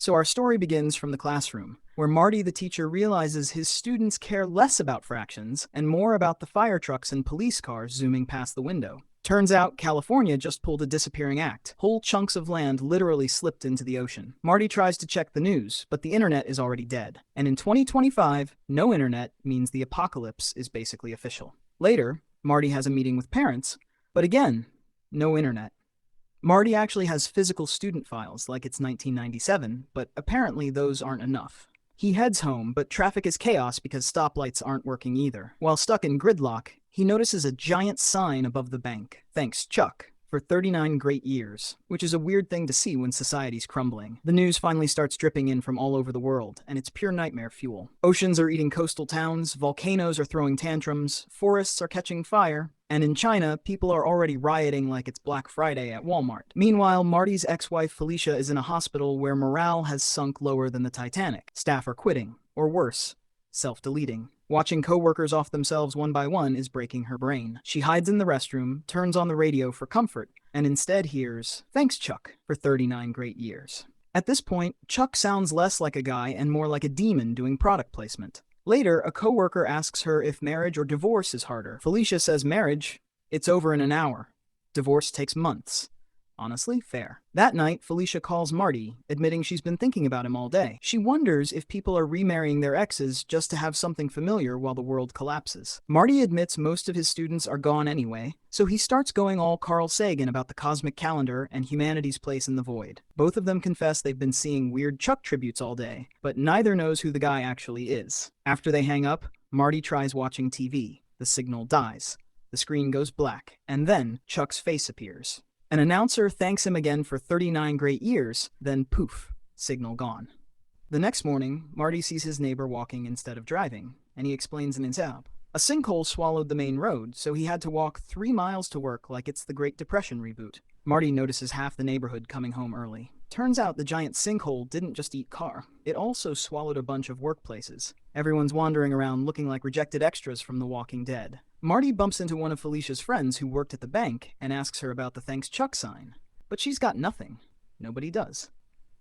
So our story begins from the classroom, where Marty the teacher realizes his students care less about fractions and more about the fire trucks and police cars zooming past the window. Turns out California just pulled a disappearing act. Whole chunks of land literally slipped into the ocean. Marty tries to check the news, but the internet is already dead. And in 2025, no internet means the apocalypse is basically official. Later, Marty has a meeting with parents, but again, no internet. Marty actually has physical student files like it's 1997, but apparently those aren't enough. He heads home, but traffic is chaos because stoplights aren't working either. While stuck in gridlock, he notices a giant sign above the bank. Thanks, Chuck, for 39 great years, which is a weird thing to see when society's crumbling. The news finally starts dripping in from all over the world, and it's pure nightmare fuel. Oceans are eating coastal towns, volcanoes are throwing tantrums, forests are catching fire, and in China, people are already rioting like it's Black Friday at Walmart. Meanwhile, Marty's ex-wife Felicia is in a hospital where morale has sunk lower than the Titanic. Staff are quitting, or worse, self-deleting. Watching coworkers off themselves one by one is breaking her brain. She hides in the restroom, turns on the radio for comfort, and instead hears, "Thanks, Chuck, for 39 great years." At this point, Chuck sounds less like a guy and more like a demon doing product placement. Later, a coworker asks her if marriage or divorce is harder. Felicia says marriage, it's over in an hour. Divorce takes months. Honestly, fair. That night, Felicia calls Marty, admitting she's been thinking about him all day. She wonders if people are remarrying their exes just to have something familiar while the world collapses. Marty admits most of his students are gone anyway, so he starts going all Carl Sagan about the cosmic calendar and humanity's place in the void. Both of them confess they've been seeing weird Chuck tributes all day, but neither knows who the guy actually is. After they hang up, Marty tries watching TV. The signal dies. The screen goes black, and then Chuck's face appears. An announcer thanks him again for 39 great years, then poof, signal gone. The next morning, Marty sees his neighbor walking instead of driving, and he explains in his app. A sinkhole swallowed the main road, so he had to walk 3 miles to work like it's the Great Depression reboot. Marty notices half the neighborhood coming home early. Turns out the giant sinkhole didn't just eat car, it also swallowed a bunch of workplaces. Everyone's wandering around looking like rejected extras from The Walking Dead. Marty bumps into one of Felicia's friends who worked at the bank and asks her about the Thanks Chuck sign. But she's got nothing. Nobody does.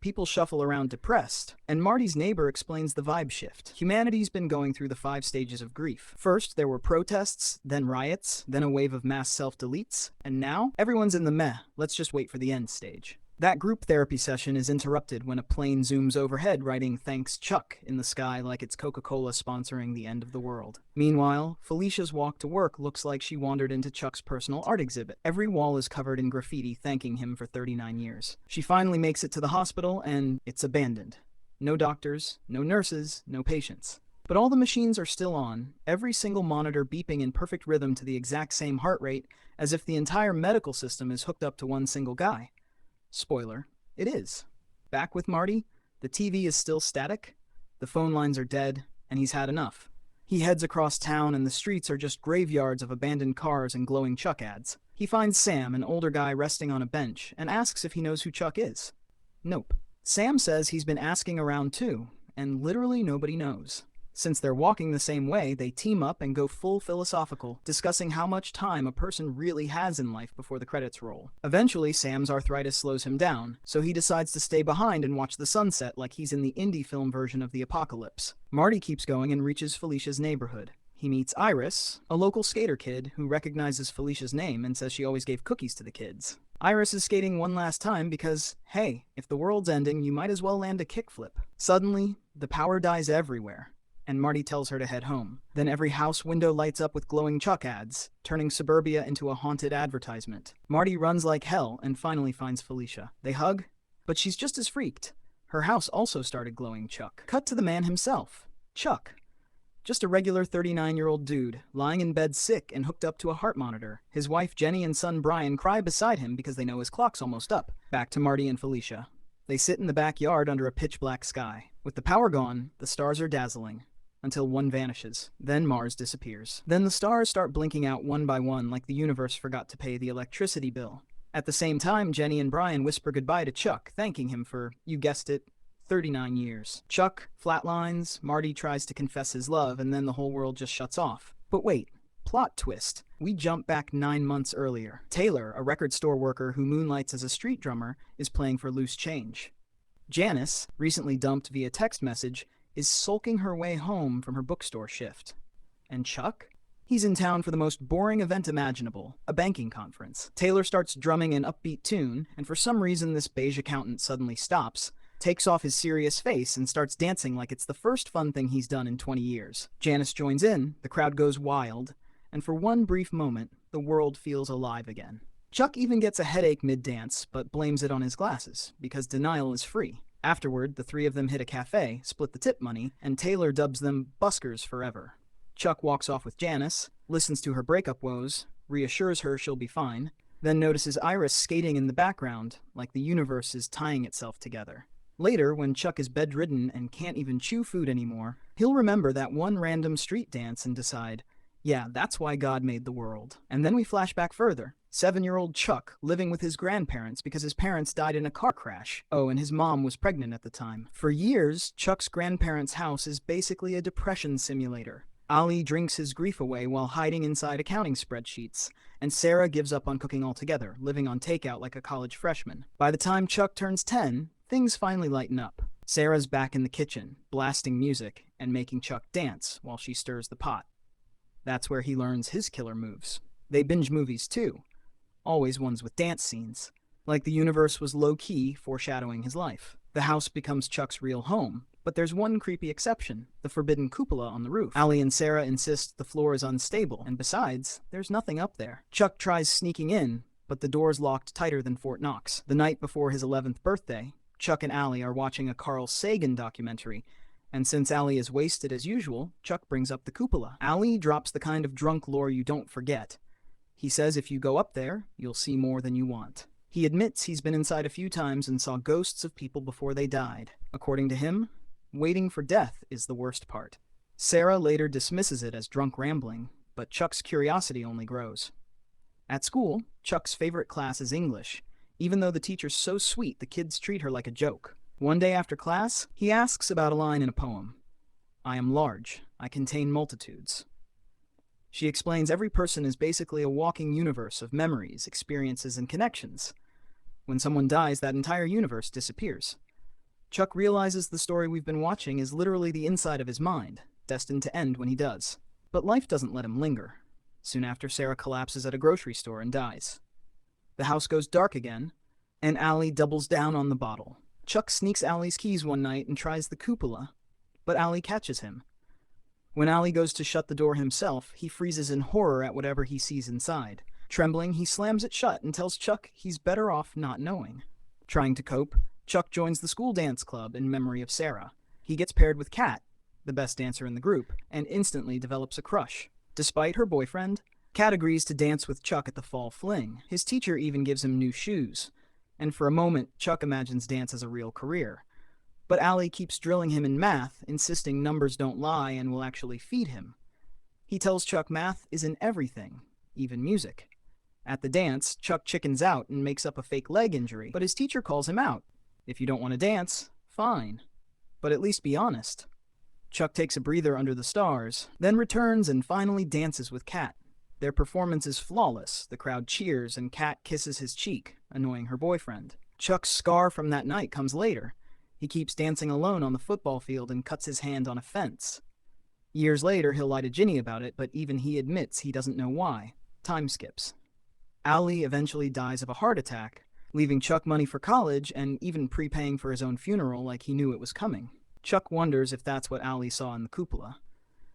People shuffle around depressed, and Marty's neighbor explains the vibe shift. Humanity's been going through the 5 stages of grief. First, there were protests, then riots, then a wave of mass self-deletes, and now, everyone's in the meh, let's just wait for the end stage. That group therapy session is interrupted when a plane zooms overhead writing "Thanks Chuck" in the sky like it's Coca-Cola sponsoring the end of the world. Meanwhile, Felicia's walk to work looks like she wandered into Chuck's personal art exhibit. Every wall is covered in graffiti thanking him for 39 years. She finally makes it to the hospital and it's abandoned. No doctors, no nurses, no patients. But all the machines are still on, every single monitor beeping in perfect rhythm to the exact same heart rate, as if the entire medical system is hooked up to one single guy. Spoiler, it is. Back with Marty, the TV is still static, the phone lines are dead, and he's had enough. He heads across town and the streets are just graveyards of abandoned cars and glowing Chuck ads. He finds Sam, an older guy resting on a bench, and asks if he knows who Chuck is. Nope. Sam says he's been asking around too, and literally nobody knows. Since they're walking the same way, they team up and go full philosophical, discussing how much time a person really has in life before the credits roll. Eventually, Sam's arthritis slows him down, so he decides to stay behind and watch the sunset like he's in the indie film version of the apocalypse. Marty keeps going and reaches Felicia's neighborhood. He meets Iris, a local skater kid who recognizes Felicia's name and says she always gave cookies to the kids. Iris is skating one last time because, hey, if the world's ending, you might as well land a kickflip. Suddenly, the power dies everywhere, and Marty tells her to head home. Then every house window lights up with glowing Chuck ads, turning suburbia into a haunted advertisement. Marty runs like hell and finally finds Felicia. They hug, but she's just as freaked. Her house also started glowing Chuck. Cut to the man himself, Chuck. Just a regular 39-year-old dude, lying in bed sick and hooked up to a heart monitor. His wife Jenny and son Brian cry beside him because they know his clock's almost up. Back to Marty and Felicia. They sit in the backyard under a pitch-black sky. With the power gone, the stars are dazzling. Until one vanishes. Then Mars disappears. Then the stars start blinking out one by one like the universe forgot to pay the electricity bill. At the same time, Jenny and Brian whisper goodbye to Chuck, thanking him for, you guessed it, 39 years. Chuck flatlines, Marty tries to confess his love, and then the whole world just shuts off. But wait, plot twist. We jump back 9 months earlier. Taylor, a record store worker who moonlights as a street drummer, is playing for loose change. Janice, recently dumped via text message, is sulking her way home from her bookstore shift. And Chuck? He's in town for the most boring event imaginable, a banking conference. Taylor starts drumming an upbeat tune, and for some reason this beige accountant suddenly stops, takes off his serious face, and starts dancing like it's the first fun thing he's done in 20 years. Janice joins in, the crowd goes wild, and for one brief moment, the world feels alive again. Chuck even gets a headache mid-dance, but blames it on his glasses, because denial is free. Afterward, the three of them hit a cafe, split the tip money, and Taylor dubs them buskers forever. Chuck walks off with Janice, listens to her breakup woes, reassures her she'll be fine, then notices Iris skating in the background, like the universe is tying itself together. Later, when Chuck is bedridden and can't even chew food anymore, he'll remember that one random street dance and decide, yeah, that's why God made the world. And then we flash back further. 7-year-old Chuck living with his grandparents because his parents died in a car crash. Oh, and his mom was pregnant at the time. For years, Chuck's grandparents' house is basically a depression simulator. Ali drinks his grief away while hiding inside accounting spreadsheets, and Sarah gives up on cooking altogether, living on takeout like a college freshman. By the time Chuck turns 10, things finally lighten up. Sarah's back in the kitchen, blasting music and making Chuck dance while she stirs the pot. That's where he learns his killer moves. They binge movies too, always ones with dance scenes, like the universe was low-key foreshadowing his life. The house becomes Chuck's real home, but there's one creepy exception, the forbidden cupola on the roof. Ali and Sarah insist the floor is unstable, and besides, there's nothing up there. Chuck tries sneaking in, but the door's locked tighter than Fort Knox. The night before his 11th birthday, Chuck and Ali are watching a Carl Sagan documentary, and since Ali is wasted as usual, Chuck brings up the cupola. Ali drops the kind of drunk lore you don't forget. He says if you go up there, you'll see more than you want. He admits he's been inside a few times and saw ghosts of people before they died. According to him, waiting for death is the worst part. Sarah later dismisses it as drunk rambling, but Chuck's curiosity only grows. At school, Chuck's favorite class is English, even though the teacher's so sweet the kids treat her like a joke. One day after class, he asks about a line in a poem. I am large, I contain multitudes. She explains every person is basically a walking universe of memories, experiences, and connections. When someone dies, that entire universe disappears. Chuck realizes the story we've been watching is literally the inside of his mind, destined to end when he does. But life doesn't let him linger. Soon after, Sarah collapses at a grocery store and dies. The house goes dark again, and Ali doubles down on the bottle. Chuck sneaks Ali's keys one night and tries the cupola, but Ali catches him. When Ali goes to shut the door himself, he freezes in horror at whatever he sees inside. Trembling, he slams it shut and tells Chuck he's better off not knowing. Trying to cope, Chuck joins the school dance club in memory of Sarah. He gets paired with Kat, the best dancer in the group, and instantly develops a crush. Despite her boyfriend, Kat agrees to dance with Chuck at the fall fling. His teacher even gives him new shoes. And for a moment, Chuck imagines dance as a real career. But Ali keeps drilling him in math, insisting numbers don't lie and will actually feed him. He tells Chuck math is in everything, even music. At the dance, Chuck chickens out and makes up a fake leg injury, but his teacher calls him out. If you don't want to dance, fine. But at least be honest. Chuck takes a breather under the stars, then returns and finally dances with Kat. Their performance is flawless. The crowd cheers and Kat kisses his cheek, annoying her boyfriend. Chuck's scar from that night comes later. He keeps dancing alone on the football field and cuts his hand on a fence. Years later, he'll lie to Ginny about it, but even he admits he doesn't know why. Time skips. Ali eventually dies of a heart attack, leaving Chuck money for college and even prepaying for his own funeral like he knew it was coming. Chuck wonders if that's what Ali saw in the cupola.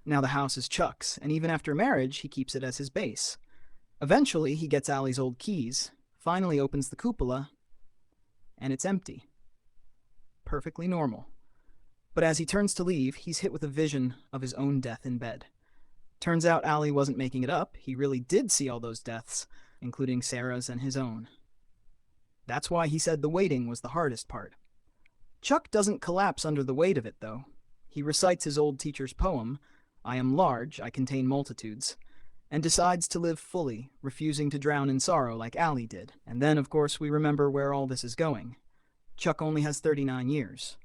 Now the house is Chuck's, and even after marriage, he keeps it as his base. Eventually, he gets Ali's old keys, finally opens the cupola, and it's empty. Perfectly normal. But as he turns to leave, he's hit with a vision of his own death in bed. Turns out Ali wasn't making it up. He really did see all those deaths, including Sarah's and his own. That's why he said the waiting was the hardest part. Chuck doesn't collapse under the weight of it, though. He recites his old teacher's poem, I am large, I contain multitudes, and decides to live fully, refusing to drown in sorrow like Ali did. And then, of course, we remember where all this is going. Chuck only has 39 years.